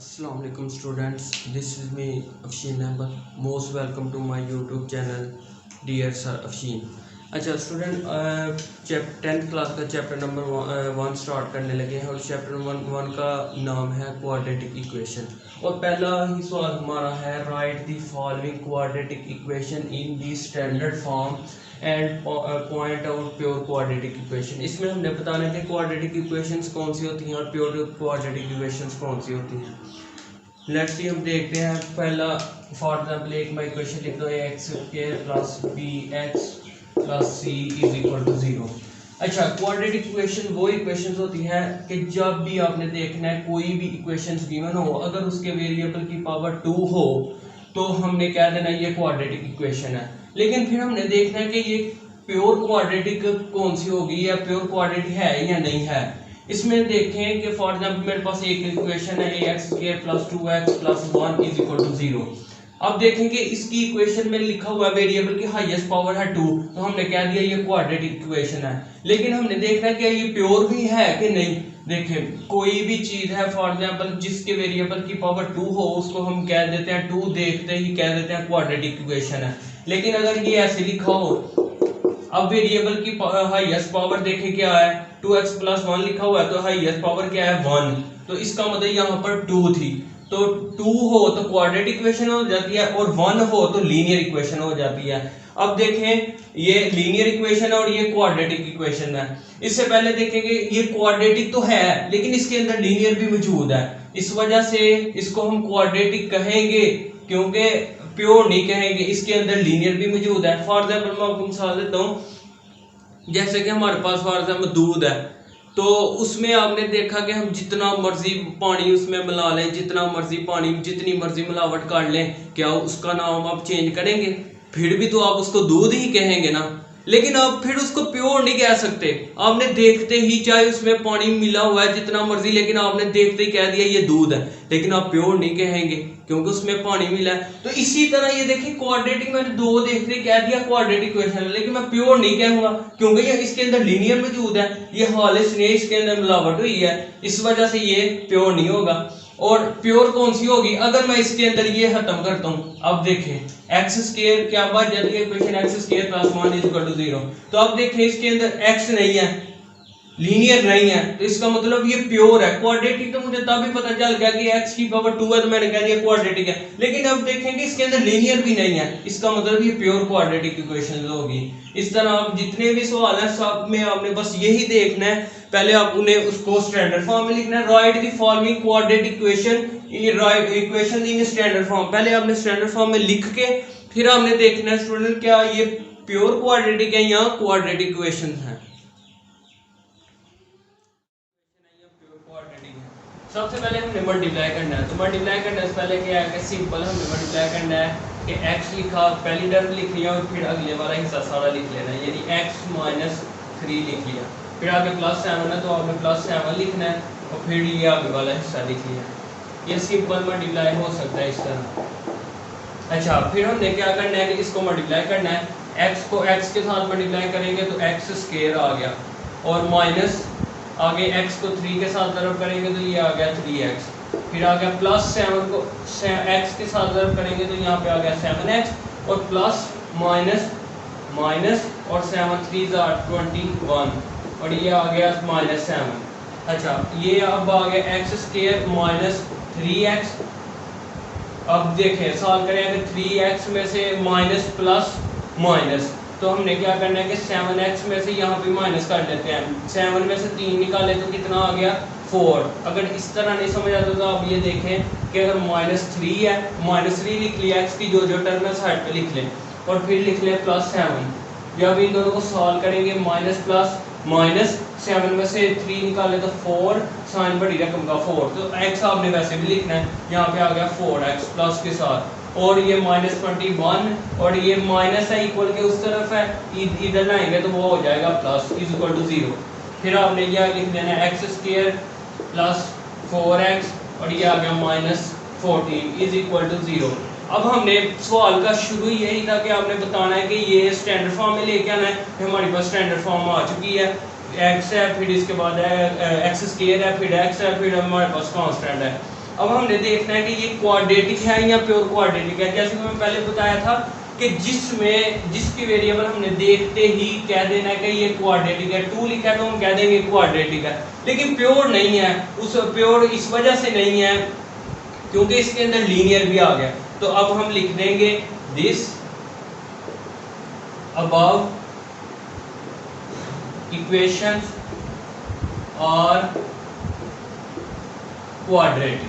Assalamu alaikum students, this is me Afshin Ahmed. Most welcome to my YouTube channel Dear Sir Afshin. अच्छा student, 10th class का chapter number 1 start करने लगे हैं और chapter number 1 का नाम है क्वाड्रेटिक इक्वेशन। और पहला ही सवाल हमारा है right the following quadratic equation in the standard form and point out pure quadratic equation. इसमें हमने बताना है कि क्वाड्रेटिक इक्वेशंस कौन सी होती हैं और प्योर क्वाड्रेटिक इक्वेशंस कौन सी होती हैं। लेट्स सी, हम देखते हैं। पहला फॉर एग्जांपल एक मैं इक्वेशन लिख दो X square plus B X plus C is equal to 0। अच्छा, क्वाड्रेटिक इक्वेशन वो इक्वेशंस होती है कि जब भी आपने देखना है कोई भी इक्वेशंस गिवन हो, अगर उसके वेरिएबल की पावर 2 हो तो हमने क्या देना है, ये क्वाड्रेटिक इक्वेशन है। लेकिन फिर हमने देखना है कि ये प्योर क्वाड्रेटिक कौन सी होगी या प्योर क्वाड्रेटिक है या नहीं है। इसमें देखें कि फॉर एग्जांपल मेरे पास एक इक्वेशन है X square plus 2x plus 1 is equal to 0। अब देखें कि इसकी इक्वेशन में लिखा हुआ वेरिएबल की हाईएस्ट पावर है 2, तो हमने क्या दिया, ये क्वाड्रेटिक इक्वेशन है। लेकिन हमने देखना है कि ये प्योर भी है कि नहीं। देखें, कोई भी चीज है फॉर एग्जांपल जिसके वेरिएबल की पावर 2 हो, उसको हम कह देते हैं 2 देखते ही कह देते हैं क्वाड्रेटिक इक्वेशन है। लेकिन अगर ये ऐसे लिखा हो, अब वेरिएबल की हाईएस्ट पावर देखें क्या है, 2x प्लस 1 लिखा हुआ है, तो हाईएस्ट पावर क्या है 1, तो इसका मतलब यहाँ पर 2 थी। तो 2 हो तो क्वाड्रेटिक इक्वेशन हो जाती है और 1 हो तो लीनियर इक्वेशन हो जाती है। अब देखें, ये लीनियर इक्वेशन है और ये क्वाड्रेटिक इक्वेशन है। इससे पहले देखेंगे ये क्वाड्रेटिक तो है लेकिन इसके अंदर लीनियर भी मौजूद है, इस वजह से इसको हम क्वाड्रेटिक कहेंगे, क्योंकि प्योर नहीं कहेंगे, इसके अंदर लीनियर भी मौजूद है। फॉर एग्जांपल मैं आपको मिसाल देता हूँ, जैसे कि हमारे पास फॉर एग्जांपल दूध है, तो उसमें आपने देखा कि हम जितना मर्जी पानी उसमें मिला लें, जितना मर्जी पानी जितनी मर्जी मिलावट कर लें, क्या उसका नाम आप चेंज करेंगे? फिर भी तो आप उसको दूध ही कहेंगे ना। लेकिन आप फिर उसको प्योर नहीं कह सकते। आपने देखते ही, चाहे उसमें पानी मिला हुआ है जितना मर्जी, लेकिन आपने देखते ही कह दिया ये दूध है, लेकिन आप प्योर नहीं कहेंगे क्योंकि उसमें पानी मिला है। तो इसी तरह ये देखिए क्वाड्रेटिक, मैंने 2 देखते ही कह दिया क्वाड्रेटिक इक्वेशन है, लेकिन मैं प्योर नहीं कहूंगा क्योंकि ये इसके अंदर लीनियर मौजूद है, ये हालिस नहीं, इसके अंदर मिलावट हुई है, इस वजह से ये प्योर नहीं होगा। और प्योर कौन सी होगी, अगर मैं इसके अंदर ये खत्म करता हूँ। अब देखें एक्स स्क्वायर क्या बच जाती है equation, X square plus 1 is equal to 0। तो अब देखें इसके अंदर एक्स नहीं है, लीनियर नहीं है, तो इसका मतलब ये प्योर है। क्वाड्रेटिक तो मुझे तब भी पता चल गया कि x की पावर 2 है तो मैंने कह दिया क्वाड्रेटिक है। लेकिन अब देखेंगे इसके अंदर लीनियर भी नहीं है, इसका मतलब ये प्योर क्वाड्रेटिक इक्वेशन होगी। इस तरह आप जितने भी सवाल है सब में आपने बस यही देखना है, पहले आप उन्हें उसको स्टैंडर्ड फॉर्म में लिखना है। Right the following quadratic equation in standard form. पहले आपने स्टैंडर्ड फॉर्म में लिख के फिर आपने देखना है स्टूडेंट क्या ये प्योर क्वाड्रेटिक है या क्वाड्रेटिक इक्वेशन है। सबसे पहले हमने मल्टीप्लाई करना है, तो मल्टीप्लाई करने से पहले क्या है कि सिंपल हमने मल्टीप्लाई करना है कि x लिखा, पहली टर्म लिख लिया और फिर अगले वाला हिस्सा सारा लिख लेना है, यानी x माइनस 3 लिख लिया। फिर आगे प्लस 7 है तो आपने प्लस 7 लिखना है और फिर ये आगे वाला हिस्सा लिख लिया। ये सिंपल मल्टीप्लाई हो सकता है इस तरह। अच्छा, फिर हमने क्या करना है कि इसको मल्टीप्लाई करना है, x को x के साथ मल्टीप्लाई करेंगे तो x स्क्वायर आ गया, और माइनस आगे x को 3 के साथ ज़रब करेंगे तो ये आ गया 3x। फिर आ गया प्लस 7 को x के साथ ज़रब करेंगे तो यहाँ पे आ गया 7x, और प्लस माइनस माइनस और 7 3 21, और ये आ गया माइनस 7। अच्छा, ये अब आ गया x स्क्वायर माइनस 3x। अब देखें सॉल्व करें, अगर 3x में से माइनस प्लस माइनस, तो हमने क्या करना है कि 7x में से यहाँ पे माइनस कर लेते हैं। 7 में से 3 निकाले तो कितना आ गया 4। अगर इस तरह नहीं समझ आता तो आप ये देखें कि अगर माइनस 3 है, माइनस 3 लिख लिया, x की जो जो टर्म है साइड पे लिख लें और फिर लिख लें प्लस 7। जब इन दोनों को सॉल्व करेंगे माइनस प्लस माइनस, 7 में से 3 निकाले तो 4, साइन बड़ी रकम का 4, तो x आपने वैसे भी लिखना है, यहाँ पे आ गया 4x प्लस के साथ, और ये माइनस 21, और ये माइनस है इक्वल के उस तरफ है, इधर लाएंगे तो वो हो जाएगा प्लस इज इक्वल टू 0। फिर आपने यह लिख देना है एक्स स्क्वायर प्लस 4x, और ये आ गया माइनस 14 इज इक्वल टू 0। अब हमने सवाल का शुरू यही था कि आपने बताना है कि ये स्टैंडर्ड फॉर्म में लेके आना है। हमारे पास स्टैंडर्ड फॉर्म आ चुकी है, x है, फिर इसके बाद है एक्स स्क्वायर है, फिर x है, फिर हमारे पास कांस्टेंट है। अब हमने देखना है कि ये क्वाड्रेटिक है या प्योर क्वाड्रेटिक है। जैसे कि मैं पहले बताया था कि जिसकी वेरिएबल हमने देखते ही कह देना है कि ये क्वाड्रेटिक है, 2 लिखा है तो हम कह देंगे क्वाड्रेटिक है, लेकिन प्योर नहीं है। उस प्योर इस वजह से नहीं है क्योंकि इसके अंदर लीनियर भी आ गया। तो अब हम लिख देंगे दिस अबव इक्वेशंस और क्वाड्रेटिक।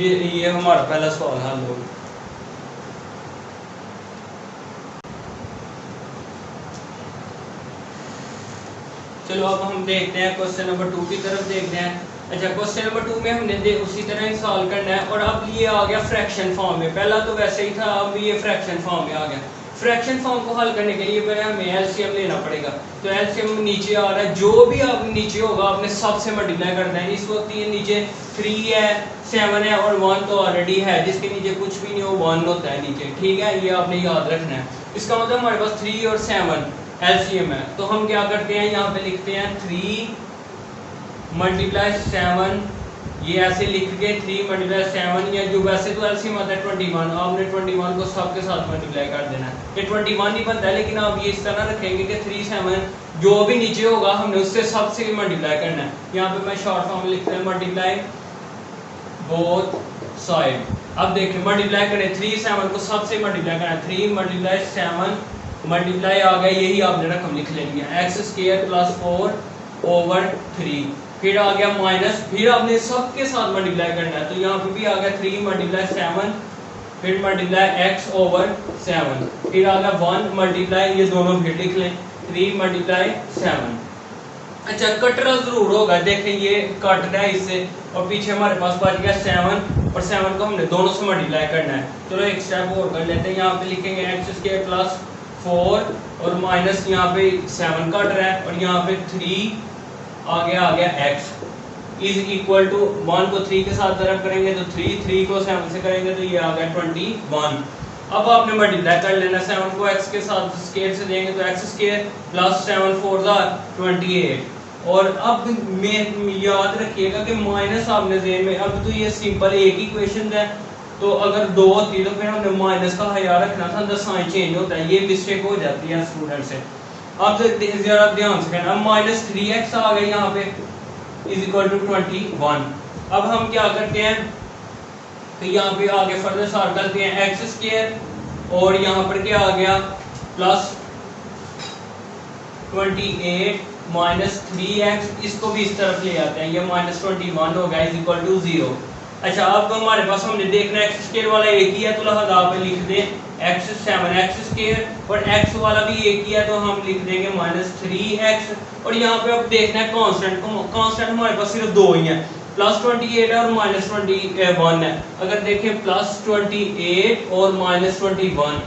ये हमारा पहला सवाल हल हो। चलो अब हम देखते हैं क्वेश्चन नंबर 2 की तरफ देखते हैं। अच्छा, क्वेश्चन नंबर 2 में हमने उसी तरह ही सॉल्व करना है और अब ये आ गया फ्रैक्शन फॉर्म में। पहला तो वैसे ही था, अब ये फ्रैक्शन फॉर्म में आ गया। फ्रैक्शन फॉर्म को हल करने के लिए पहले हमें एलसीएम लेना पड़ेगा। तो एलसीएम नीचे आ रहा है, जो भी आप नीचे होगा आपने सबसे मल्टीप्लाई करना है। इस वक्त ये नीचे 3 है, 7 है और 1 तो ऑलरेडी है, जिसके नीचे कुछ भी नहीं हो 1 होता है नीचे, ठीक है, ये आपने याद रखना है। इसका मतलब हमारे पास 3 और 7 एलसीएम है। तो हम क्या करते हैं, यहाँ पे लिखते हैं 3 मल्टीप्लाई 7, ये ऐसे लिख के 3 मल्टीप्लाई 7, या जो वैसे तो एलसीएम आता है 21, आपने 21 को सबके साथ मल्टीप्लाई कर देना है। ये 21 ही बनता है, लेकिन आप ये इस तरह रखेंगे कि 3 7 जो भी नीचे होगा हमने उससे सबसे मल्टीप्लाई करना है। यहाँ पे मैं शॉर्ट फॉर्म में लिखता हूँ मल्टीप्लाई बोथ साइड। अब देखिए मल्टीप्लाई करें, 3 7 को सबसे मल्टीप्लाई करना है। 3 मल्टीप्लाई 7 मल्टीप्लाई आ गया, यही आपने रकम लिख लेनी है, x² + 4 ओवर 3। फिर आ गया माइनस, फिर आपने सबके साथ मल्टीप्लाई करना है। तो यहाँ पे भी आ गया 3 मल्टीप्लाई 7, फिर मल्टीप्लाई x ओवर 7, फिर आ गया 1 मल्टीप्लाई, ये दोनों फिर लिख लें 3 मल्टीप्लाई 7। अच्छा, कटरा जरूर होगा, देखें ये कट रहा है इससे, और पीछे हमारे पास बच गया 7, और 7 को हमने दोनों से मल्टीप्लाई करना है। चलो एक स्टेप और कर लेते हैं। यहाँ पे लिखेंगे x² + 4 और माइनस यहाँ पे 7 कट रहा है, और यहाँ पे 3 आ गया x इज इक्वल टू 1 को 3 के साथ ज़रब करेंगे तो 3 को 7 से करेंगे तो ये आ गया 21। अब आपने मल्टीप्लाई कर लेना, 7 को x के साथ स्क्वायर से देंगे तो x² + 7 4 28। और अब में याद रखिएगा कि माइनस आपने ज़हन में, अब तो ये सिंपल एक ही क्वेश्चन है, तो अगर 2 होती तो फिर हमने माइनस का ख्याल रखना था, अंदर साइन चेंज होता है, ये मिस्टेक हो जाती है स्टूडेंट से। अब जरा ध्यान से करना, -3x आ गया यहाँ पे इज इक्वल टू 21। अब हम क्या करते हैं, तो यहाँ पे आगे फर्दर सॉल्व करते हैं, x² और यहाँ पर क्या आ गया +28 -3x, इसको भी इस तरफ ले आते हैं, ये -21 हो गया इज इक्वल टू 0। अच्छा, अब हमारे पास हमने देखना है x² वाला एक ही है, तो लिहाजा आप लिख दें x7x² और x वाला भी एक ही है, तो हम लिख देंगे -3x। और यहाँ पे अब देखना है कांस्टेंट को, कांस्टेंट हमारे पास सिर्फ 2 ही है, +28 है और -21 है। अगर देखें +28 और -21,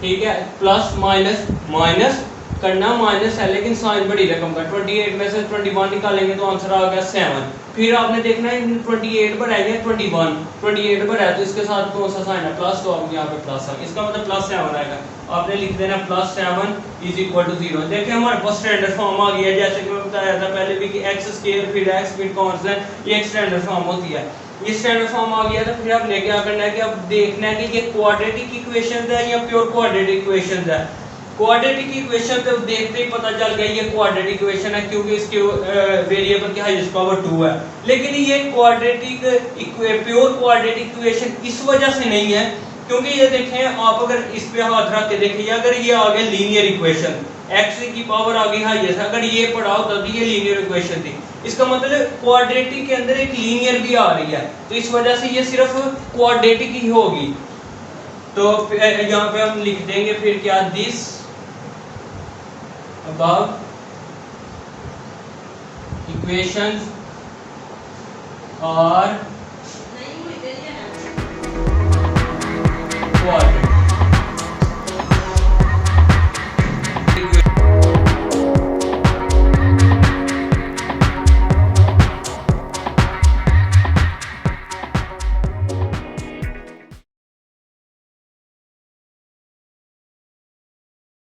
ठीक है, प्लस माइनस माइनस करना माइनस है, लेकिन साइन बड़ी रकम का, 28 में से 21 निकालेंगे तो आंसर आ गया 7। फिर आपने देखना है 28 पर आएगा 28 पर है, तो इसके साथ कौन सा साइन है, प्लस, तो आप यहाँ पे प्लस है, इसका मतलब +7 आएगा। आपने लिख देना +7 इज इक्वल टू 0। देखिए हमारे पास स्टैंडर्ड फॉर्म आ गया, जैसे कि मैं बताया था पहले भी कि x² फिर x फिर कांस्टेंट, ये एक स्टैंडर्ड फॉर्म होती है। ये स्टैंडर्ड फॉर्म आ गया, तो फिर आपने क्या करना है कि अब देखना है कि ये क्वाड्रेटिक इक्वेशन है या प्योर क्वाड्रेटिक इक्वेशन है। क्वाड्रेटिक इक्वेशन तो देखते ही पता चल गया ये क्वाड्रेटिक इक्वेशन है, क्योंकि इसके वेरिएबल की हाईएस्ट पावर 2 है। लेकिन ये प्योर क्वाड्रेटिक इक्वेशन इस वजह से नहीं है, क्योंकि ये देखें आप अगर इस पे हाथ रख के देखिए, अगर ये आ गया लीनियर इक्वेशन, x की पावर आ गई हाईएस्ट, अगर ये पढ़ा होता तो ये लीनियर इक्वेशन थी, इसका मतलब क्वाड्रेटिक के अंदर एक लीनियर भी आ रही है, तो इस वजह से ये सिर्फ क्वाड्रेटिक ही होगी। तो यहाँ पे हम लिख देंगे फिर क्या, this above equations are quadratic।